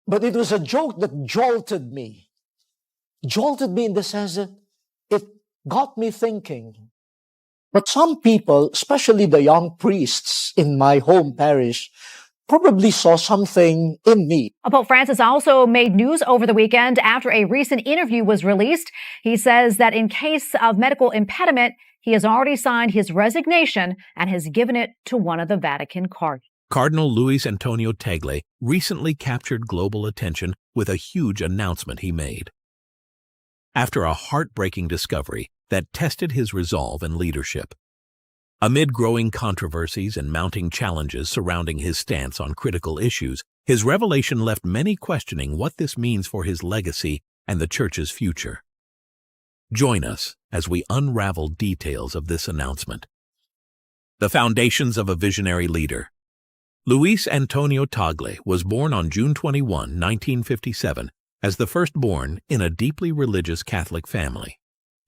But it was a joke that jolted me. Jolted me in the sense that it got me thinking. But some people, especially the young priests in my home parish, probably saw something in me. Pope Francis also made news over the weekend after a recent interview was released. He says that in case of medical impediment, he has already signed his resignation and has given it to one of the Vatican cardinals. Cardinal Luis Antonio Tagle recently captured global attention with a huge announcement he made. After a heartbreaking discovery that tested his resolve and leadership. Amid growing controversies and mounting challenges surrounding his stance on critical issues, his revelation left many questioning what this means for his legacy and the Church's future. Join us as we unravel details of this announcement. The foundations of a visionary leader. Luis Antonio Tagle was born on June 21, 1957, as the firstborn in a deeply religious Catholic family.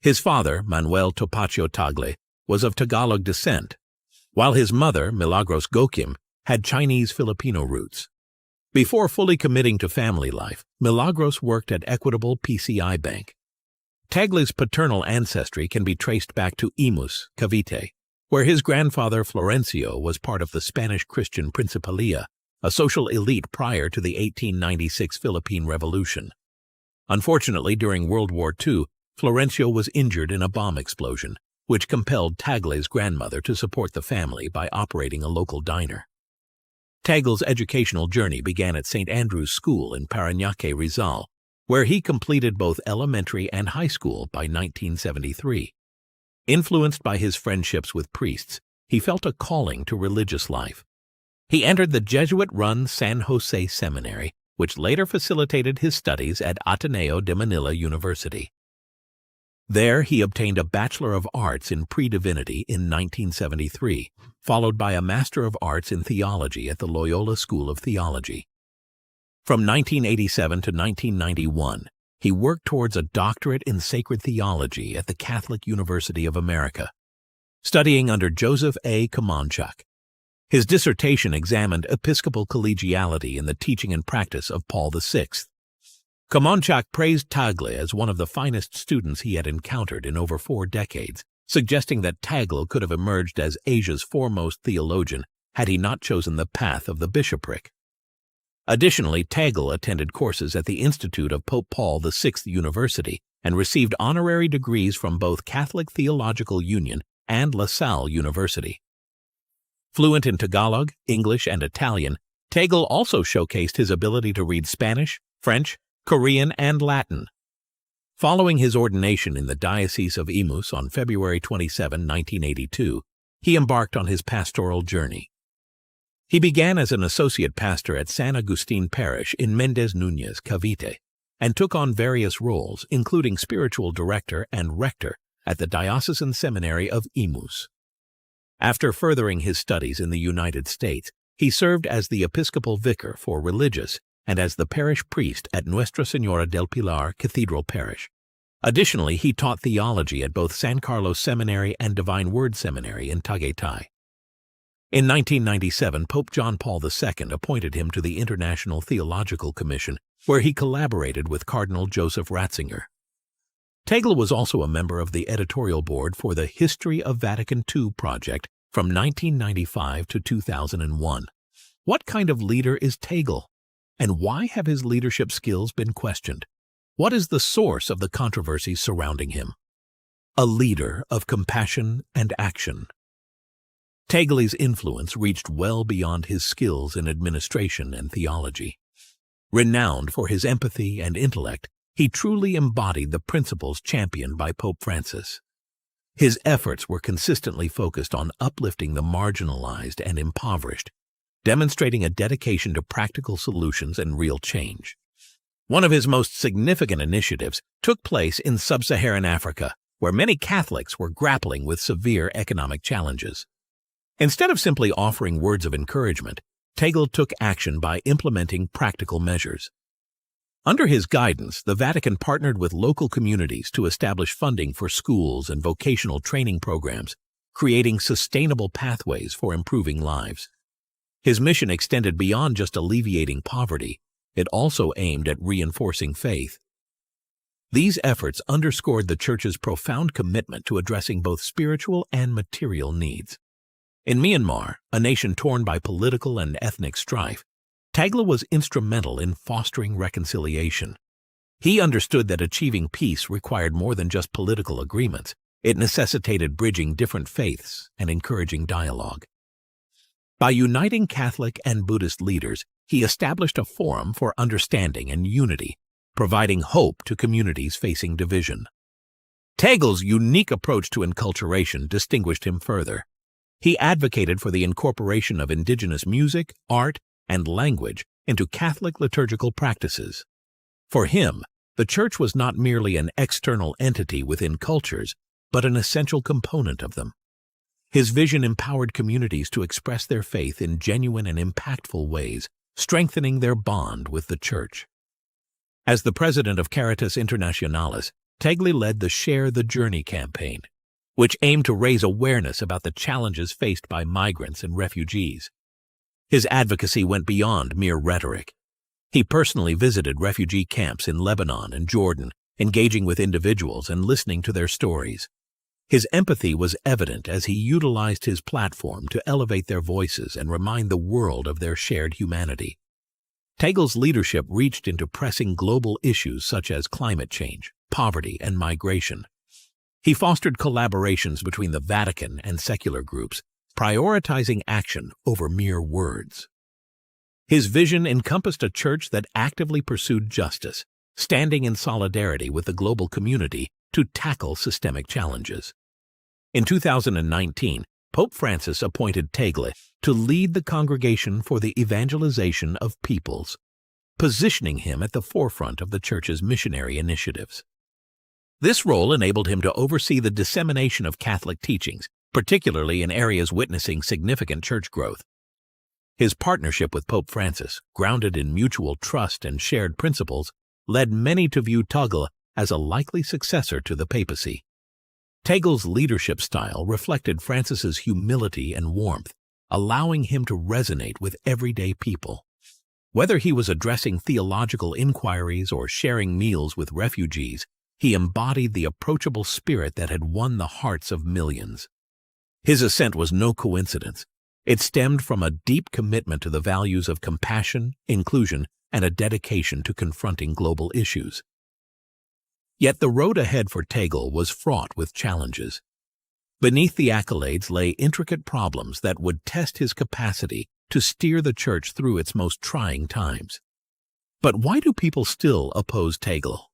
His father, Manuel Topacio Tagle, was of Tagalog descent, while his mother, Milagros Gokim, had Chinese-Filipino roots. Before fully committing to family life, Milagros worked at Equitable PCI Bank. Tagle's paternal ancestry can be traced back to Imus, Cavite, where his grandfather Florencio was part of the Spanish Christian Principalia, a social elite prior to the 1896 Philippine Revolution. Unfortunately, during World War II, Florencio was injured in a bomb explosion, which compelled Tagle's grandmother to support the family by operating a local diner. Tagle's educational journey began at St. Andrew's School in Parañaque, Rizal, where he completed both elementary and high school by 1973. Influenced by his friendships with priests, he felt a calling to religious life. He entered the Jesuit-run San Jose Seminary, which later facilitated his studies at Ateneo de Manila University. There, he obtained a Bachelor of Arts in Pre-Divinity in 1973, followed by a Master of Arts in Theology at the Loyola School of Theology. From 1987 to 1991, he worked towards a doctorate in sacred theology at the Catholic University of America, studying under Joseph A. Kamonchak. His dissertation examined episcopal collegiality in the teaching and practice of Paul VI. Kamonchak praised Tagle as one of the finest students he had encountered in over 4 decades, suggesting that Tagle could have emerged as Asia's foremost theologian had he not chosen the path of the bishopric. Additionally, Tagle attended courses at the Institute of Pope Paul VI University and received honorary degrees from both Catholic Theological Union and La Salle University. Fluent in Tagalog, English, and Italian, Tagle also showcased his ability to read Spanish, French, Korean, and Latin. Following his ordination in the Diocese of Imus on February 27, 1982, he embarked on his pastoral journey. He began as an associate pastor at San Agustin Parish in Mendez Núñez, Cavite, and took on various roles, including spiritual director and rector at the Diocesan Seminary of Imus. After furthering his studies in the United States, he served as the Episcopal Vicar for Religious and as the parish priest at Nuestra Señora del Pilar Cathedral Parish. Additionally, he taught theology at both San Carlos Seminary and Divine Word Seminary in Tagaytay. In 1997, Pope John Paul II appointed him to the International Theological Commission, where he collaborated with Cardinal Joseph Ratzinger. Tagle was also a member of the editorial board for the History of Vatican II project from 1995 to 2001. What kind of leader is Tagle? And why have his leadership skills been questioned? What is the source of the controversies surrounding him? A leader of compassion and action. Tagle's influence reached well beyond his skills in administration and theology. Renowned for his empathy and intellect, he truly embodied the principles championed by Pope Francis. His efforts were consistently focused on uplifting the marginalized and impoverished, demonstrating a dedication to practical solutions and real change. One of his most significant initiatives took place in sub-Saharan Africa, where many Catholics were grappling with severe economic challenges. Instead of simply offering words of encouragement, Tagle took action by implementing practical measures. Under his guidance, the Vatican partnered with local communities to establish funding for schools and vocational training programs, creating sustainable pathways for improving lives. His mission extended beyond just alleviating poverty. it also aimed at reinforcing faith. These efforts underscored the Church's profound commitment to addressing both spiritual and material needs. In Myanmar, a nation torn by political and ethnic strife, Tagle was instrumental in fostering reconciliation. He understood that achieving peace required more than just political agreements. It necessitated bridging different faiths and encouraging dialogue. By uniting Catholic and Buddhist leaders, he established a forum for understanding and unity, providing hope to communities facing division. Tagle's unique approach to enculturation distinguished him further. He advocated for the incorporation of indigenous music, art, and language into Catholic liturgical practices. For him, the Church was not merely an external entity within cultures, but an essential component of them. His vision empowered communities to express their faith in genuine and impactful ways, strengthening their bond with the Church. As the president of Caritas Internationalis, Tagle led the Share the Journey campaign, which aimed to raise awareness about the challenges faced by migrants and refugees. His advocacy went beyond mere rhetoric. He personally visited refugee camps in Lebanon and Jordan, engaging with individuals and listening to their stories. His empathy was evident as he utilized his platform to elevate their voices and remind the world of their shared humanity. Tagle's leadership reached into pressing global issues such as climate change, poverty, and migration. He fostered collaborations between the Vatican and secular groups, prioritizing action over mere words. His vision encompassed a church that actively pursued justice, standing in solidarity with the global community to tackle systemic challenges. In 2019, Pope Francis appointed Tagle to lead the Congregation for the Evangelization of Peoples, positioning him at the forefront of the Church's missionary initiatives. This role enabled him to oversee the dissemination of Catholic teachings, particularly in areas witnessing significant church growth. His partnership with Pope Francis, grounded in mutual trust and shared principles, led many to view Tagle as a likely successor to the papacy. Tagle's leadership style reflected Francis's humility and warmth, allowing him to resonate with everyday people. Whether he was addressing theological inquiries or sharing meals with refugees, he embodied the approachable spirit that had won the hearts of millions. His ascent was no coincidence. It stemmed from a deep commitment to the values of compassion, inclusion, and a dedication to confronting global issues. Yet the road ahead for Tagle was fraught with challenges. Beneath the accolades lay intricate problems that would test his capacity to steer the Church through its most trying times. But why do people still oppose Tagle?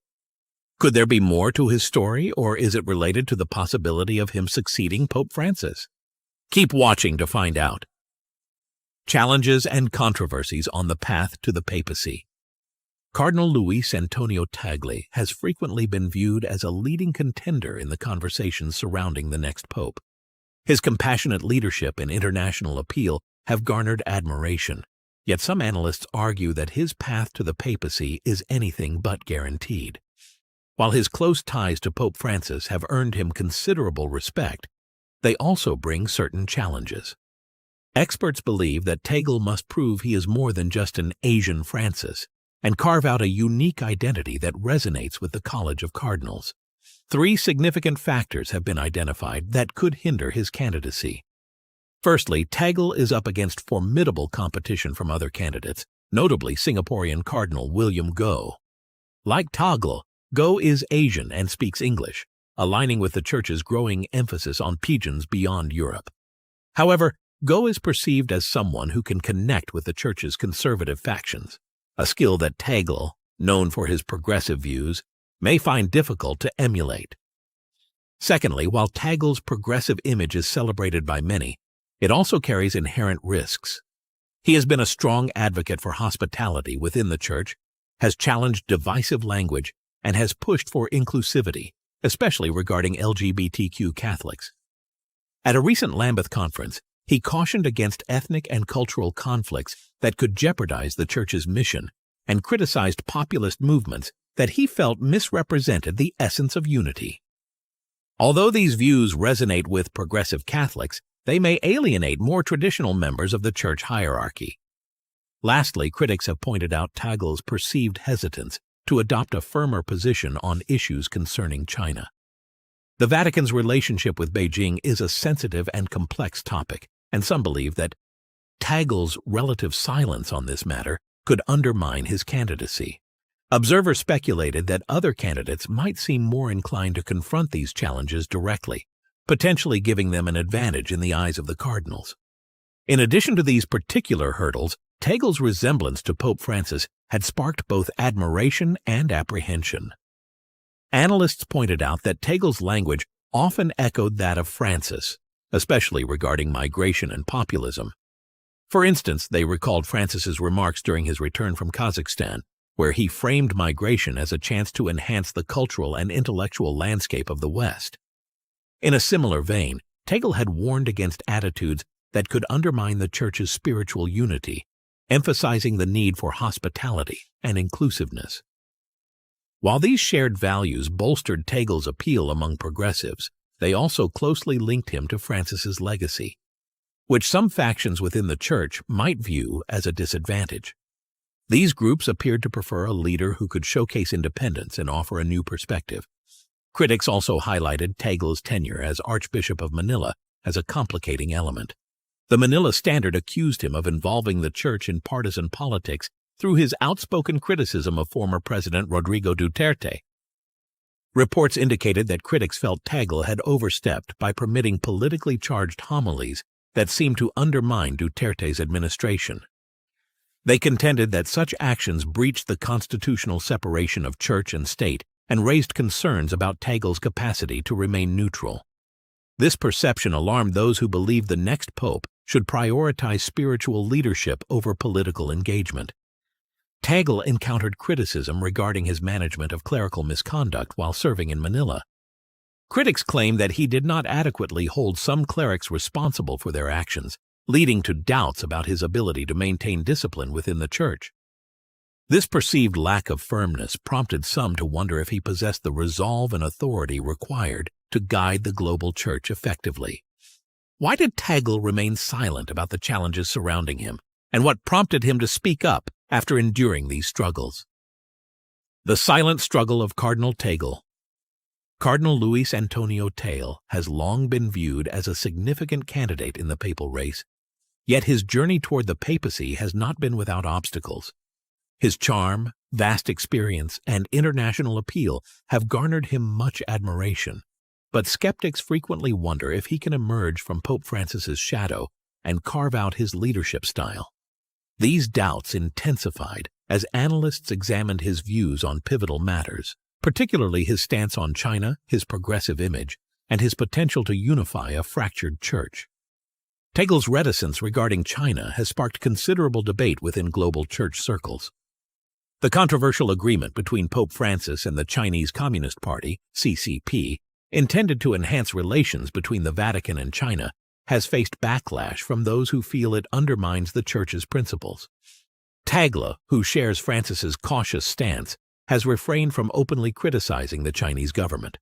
Could there be more to his story, or is it related to the possibility of him succeeding Pope Francis? Keep watching to find out. Challenges and controversies on the path to the papacy. Cardinal Luis Antonio Tagle has frequently been viewed as a leading contender in the conversations surrounding the next pope. His compassionate leadership and international appeal have garnered admiration, yet some analysts argue that his path to the papacy is anything but guaranteed. While his close ties to Pope Francis have earned him considerable respect, they also bring certain challenges. Experts believe that Tagle must prove he is more than just an Asian Francis and carve out a unique identity that resonates with the College of Cardinals. 3 significant factors have been identified that could hinder his candidacy. Firstly, Tagle is up against formidable competition from other candidates, notably Singaporean Cardinal William Goh. Like Tagle, Goh is Asian and speaks English, aligning with the Church's growing emphasis on pidgins beyond Europe. However, Goh is perceived as someone who can connect with the Church's conservative factions, a skill that Tagle, known for his progressive views, may find difficult to emulate. Secondly, while Tagle's progressive image is celebrated by many, it also carries inherent risks. He has been a strong advocate for hospitality within the Church, has challenged divisive language, and has pushed for inclusivity, especially regarding LGBTQ Catholics. At a recent Lambeth conference, he cautioned against ethnic and cultural conflicts that could jeopardize the Church's mission and criticized populist movements that he felt misrepresented the essence of unity. Although these views resonate with progressive Catholics, they may alienate more traditional members of the Church hierarchy. Lastly, critics have pointed out Tagle's perceived hesitance to adopt a firmer position on issues concerning China. The Vatican's relationship with Beijing is a sensitive and complex topic, and some believe that Tagle's relative silence on this matter could undermine his candidacy. Observers speculated that other candidates might seem more inclined to confront these challenges directly, potentially giving them an advantage in the eyes of the cardinals. In addition to these particular hurdles, Tagle's resemblance to Pope Francis had sparked both admiration and apprehension. Analysts pointed out that Tagle's language often echoed that of Francis, especially regarding migration and populism. For instance, they recalled Francis's remarks during his return from Kazakhstan, where he framed migration as a chance to enhance the cultural and intellectual landscape of the West. In a similar vein, Tagle had warned against attitudes that could undermine the Church's spiritual unity, emphasizing the need for hospitality and inclusiveness. While these shared values bolstered Tagle's appeal among progressives, they also closely linked him to Francis's legacy, which some factions within the Church might view as a disadvantage. These groups appeared to prefer a leader who could showcase independence and offer a new perspective. Critics also highlighted Tagle's tenure as Archbishop of Manila as a complicating element. The Manila Standard accused him of involving the Church in partisan politics through his outspoken criticism of former President Rodrigo Duterte. Reports indicated that critics felt Tagle had overstepped by permitting politically charged homilies that seemed to undermine Duterte's administration. They contended that such actions breached the constitutional separation of church and state and raised concerns about Tagle's capacity to remain neutral. This perception alarmed those who believed the next pope should prioritize spiritual leadership over political engagement. Tagle encountered criticism regarding his management of clerical misconduct while serving in Manila. Critics claimed that he did not adequately hold some clerics responsible for their actions, leading to doubts about his ability to maintain discipline within the Church. This perceived lack of firmness prompted some to wonder if he possessed the resolve and authority required to guide the global Church effectively. Why did Tagle remain silent about the challenges surrounding him, and what prompted him to speak up after enduring these struggles? The silent struggle of Cardinal Tagle. Cardinal Luis Antonio Tagle has long been viewed as a significant candidate in the papal race, yet his journey toward the papacy has not been without obstacles. His charm, vast experience, and international appeal have garnered him much admiration, but skeptics frequently wonder if he can emerge from Pope Francis's shadow and carve out his leadership style. These doubts intensified as analysts examined his views on pivotal matters, particularly his stance on China, his progressive image, and his potential to unify a fractured church. Tagle's reticence regarding China has sparked considerable debate within global church circles. The controversial agreement between Pope Francis and the Chinese Communist Party, CCP, intended to enhance relations between the Vatican and China, has faced backlash from those who feel it undermines the Church's principles. Tagle, who shares Francis's cautious stance, has refrained from openly criticizing the Chinese government.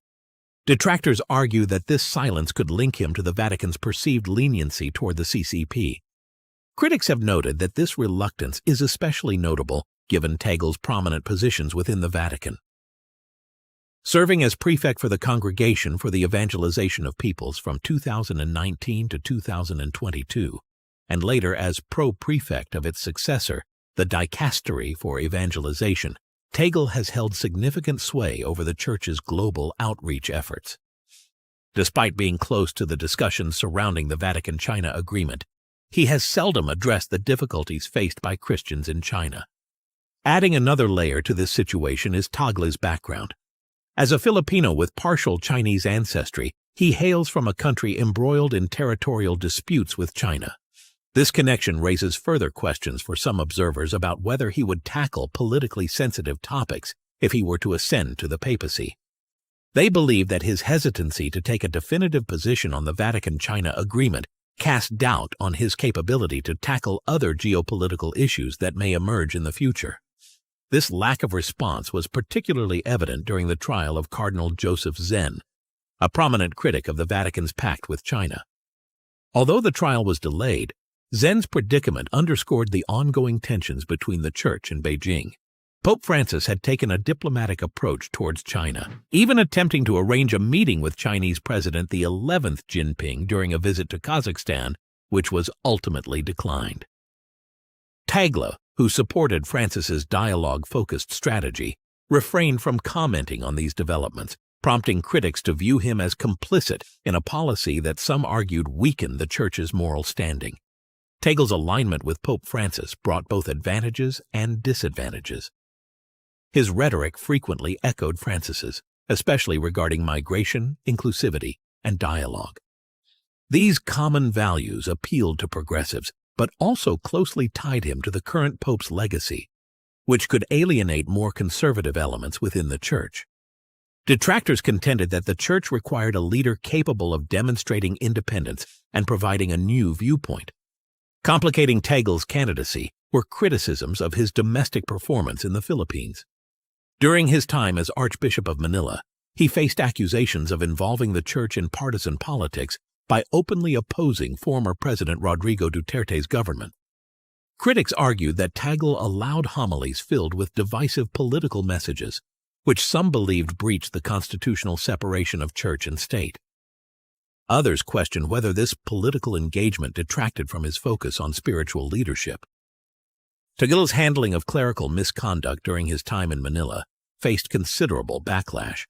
Detractors argue that this silence could link him to the Vatican's perceived leniency toward the CCP. Critics have noted that this reluctance is especially notable given Tagle's prominent positions within the Vatican. Serving as prefect for the Congregation for the Evangelization of Peoples from 2019 to 2022, and later as pro-prefect of its successor, the Dicastery for Evangelization, Tagle has held significant sway over the Church's global outreach efforts. Despite being close to the discussions surrounding the Vatican-China agreement, he has seldom addressed the difficulties faced by Christians in China. Adding another layer to this situation is Tagle's background. As a Filipino with partial Chinese ancestry, he hails from a country embroiled in territorial disputes with China. This connection raises further questions for some observers about whether he would tackle politically sensitive topics if he were to ascend to the papacy. They believe that his hesitancy to take a definitive position on the Vatican-China agreement casts doubt on his capability to tackle other geopolitical issues that may emerge in the future. This lack of response was particularly evident during the trial of Cardinal Joseph Zen, a prominent critic of the Vatican's pact with China. Although the trial was delayed, Zen's predicament underscored the ongoing tensions between the Church and Beijing. Pope Francis had taken a diplomatic approach towards China, even attempting to arrange a meeting with Chinese President the 11th Jinping during a visit to Kazakhstan, which was ultimately declined. Tagle, who supported Francis's dialogue-focused strategy, refrained from commenting on these developments, prompting critics to view him as complicit in a policy that some argued weakened the Church's moral standing. Tagle's alignment with Pope Francis brought both advantages and disadvantages. His rhetoric frequently echoed Francis's, especially regarding migration, inclusivity, and dialogue. These common values appealed to progressives, but also closely tied him to the current Pope's legacy, which could alienate more conservative elements within the Church. Detractors contended that the Church required a leader capable of demonstrating independence and providing a new viewpoint. Complicating Tagle's candidacy were criticisms of his domestic performance in the Philippines. During his time as Archbishop of Manila, he faced accusations of involving the Church in partisan politics by openly opposing former President Rodrigo Duterte's government. Critics argued that Tagle allowed homilies filled with divisive political messages, which some believed breached the constitutional separation of church and state. Others questioned whether this political engagement detracted from his focus on spiritual leadership. Tagle's handling of clerical misconduct during his time in Manila faced considerable backlash.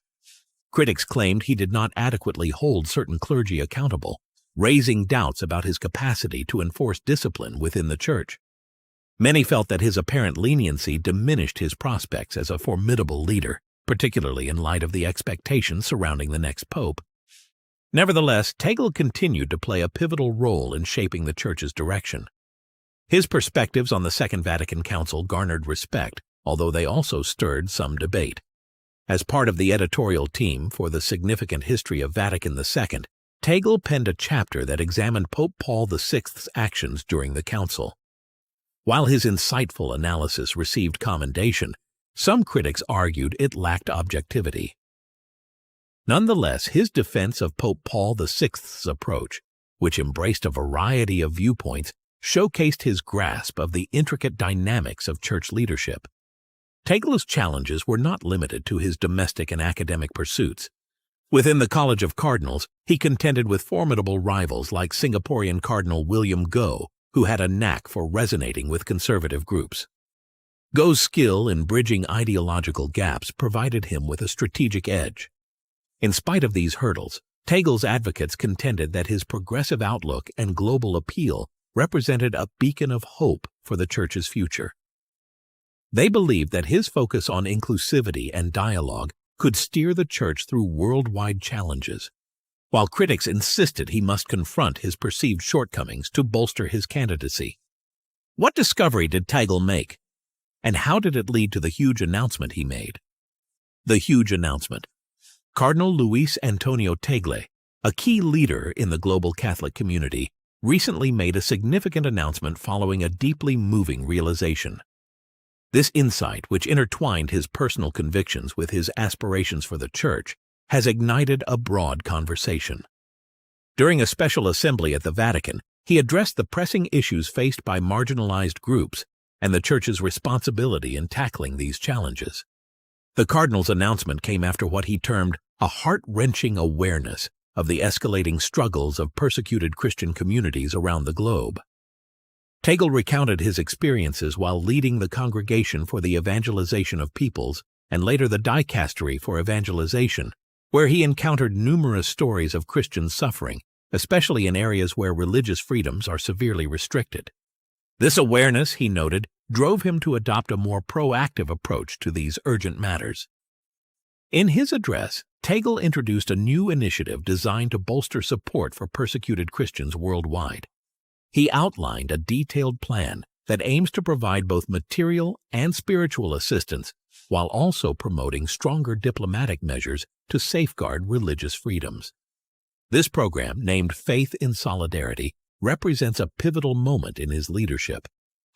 Critics claimed he did not adequately hold certain clergy accountable, raising doubts about his capacity to enforce discipline within the Church. Many felt that his apparent leniency diminished his prospects as a formidable leader, particularly in light of the expectations surrounding the next pope. Nevertheless, Tagle continued to play a pivotal role in shaping the Church's direction. His perspectives on the Second Vatican Council garnered respect, although they also stirred some debate. As part of the editorial team for the Significant History of Vatican II, Tagle penned a chapter that examined Pope Paul VI's actions during the Council. While his insightful analysis received commendation, some critics argued it lacked objectivity. Nonetheless, his defense of Pope Paul VI's approach, which embraced a variety of viewpoints, showcased his grasp of the intricate dynamics of church leadership. Tagle's challenges were not limited to his domestic and academic pursuits. Within the College of Cardinals, he contended with formidable rivals like Singaporean Cardinal William Goh, who had a knack for resonating with conservative groups. Goh's skill in bridging ideological gaps provided him with a strategic edge. In spite of these hurdles, Tagle's advocates contended that his progressive outlook and global appeal represented a beacon of hope for the Church's future. They believed that his focus on inclusivity and dialogue could steer the Church through worldwide challenges, while critics insisted he must confront his perceived shortcomings to bolster his candidacy. What discovery did Tagle make? And how did it lead to the huge announcement he made? The huge announcement. Cardinal Luis Antonio Tagle, a key leader in the global Catholic community, recently made a significant announcement following a deeply moving realization. This insight, which intertwined his personal convictions with his aspirations for the Church, has ignited a broad conversation. During a special assembly at the Vatican, he addressed the pressing issues faced by marginalized groups and the Church's responsibility in tackling these challenges. The Cardinal's announcement came after what he termed a heart-wrenching awareness of the escalating struggles of persecuted Christian communities around the globe. Tagle recounted his experiences while leading the Congregation for the Evangelization of Peoples and later the Dicastery for Evangelization, where he encountered numerous stories of Christian suffering, especially in areas where religious freedoms are severely restricted. This awareness, he noted, drove him to adopt a more proactive approach to these urgent matters. In his address, Tagle introduced a new initiative designed to bolster support for persecuted Christians worldwide. He outlined a detailed plan that aims to provide both material and spiritual assistance while also promoting stronger diplomatic measures to safeguard religious freedoms. This program, named Faith in Solidarity, represents a pivotal moment in his leadership,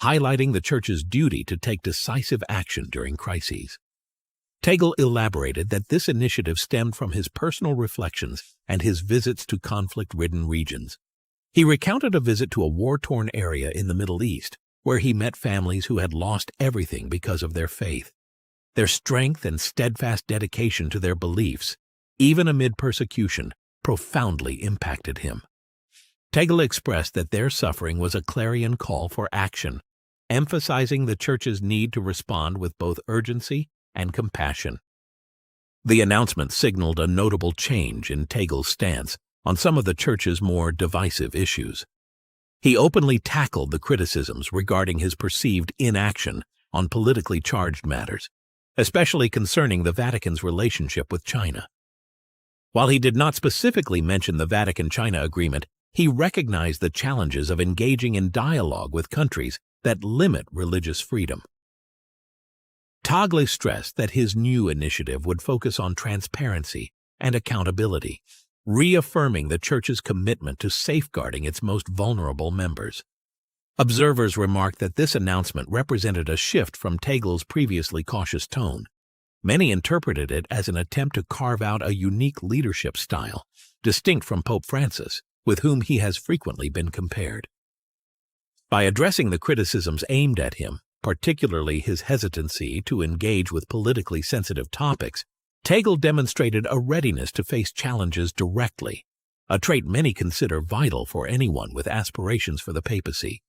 highlighting the Church's duty to take decisive action during crises. Tagle elaborated that this initiative stemmed from his personal reflections and his visits to conflict-ridden regions. He recounted a visit to a war-torn area in the Middle East, where he met families who had lost everything because of their faith. Their strength and steadfast dedication to their beliefs, even amid persecution, profoundly impacted him. Tagle expressed that their suffering was a clarion call for action, emphasizing the Church's need to respond with both urgency and compassion. The announcement signaled a notable change in Tagle's stance on some of the Church's more divisive issues. He openly tackled the criticisms regarding his perceived inaction on politically charged matters, especially concerning the Vatican's relationship with China. While he did not specifically mention the Vatican-China agreement, he recognized the challenges of engaging in dialogue with countries that limit religious freedom. Tagle stressed that his new initiative would focus on transparency and accountability, reaffirming the Church's commitment to safeguarding its most vulnerable members. Observers remarked that this announcement represented a shift from Tagle's previously cautious tone. Many interpreted it as an attempt to carve out a unique leadership style, distinct from Pope Francis, with whom he has frequently been compared. By addressing the criticisms aimed at him, particularly his hesitancy to engage with politically sensitive topics, Tagle demonstrated a readiness to face challenges directly, a trait many consider vital for anyone with aspirations for the papacy.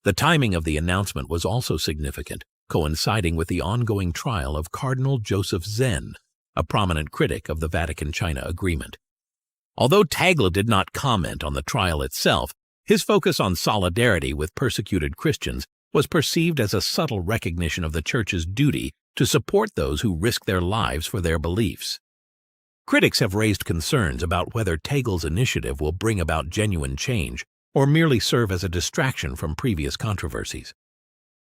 The timing of the announcement was also significant, coinciding with the ongoing trial of Cardinal Joseph Zen, a prominent critic of the Vatican-China agreement. Although Tagle did not comment on the trial itself, his focus on solidarity with persecuted Christians was perceived as a subtle recognition of the Church's duty to support those who risk their lives for their beliefs. Critics have raised concerns about whether Tagle's initiative will bring about genuine change or merely serve as a distraction from previous controversies.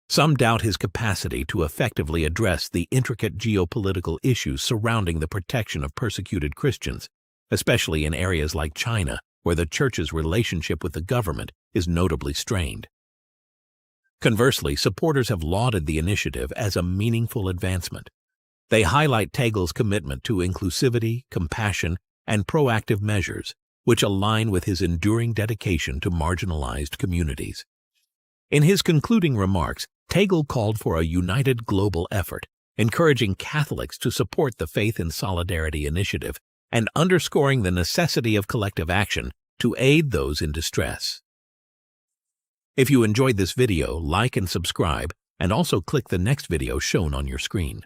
Some doubt his capacity to effectively address the intricate geopolitical issues surrounding the protection of persecuted Christians, especially in areas like China, where the Church's relationship with the government is notably strained. Conversely, supporters have lauded the initiative as a meaningful advancement. They highlight Tagle's commitment to inclusivity, compassion, and proactive measures, which align with his enduring dedication to marginalized communities. In his concluding remarks, Tagle called for a united global effort, encouraging Catholics to support the Faith in Solidarity initiative and underscoring the necessity of collective action to aid those in distress. If you enjoyed this video, like and subscribe, and also click the next video shown on your screen.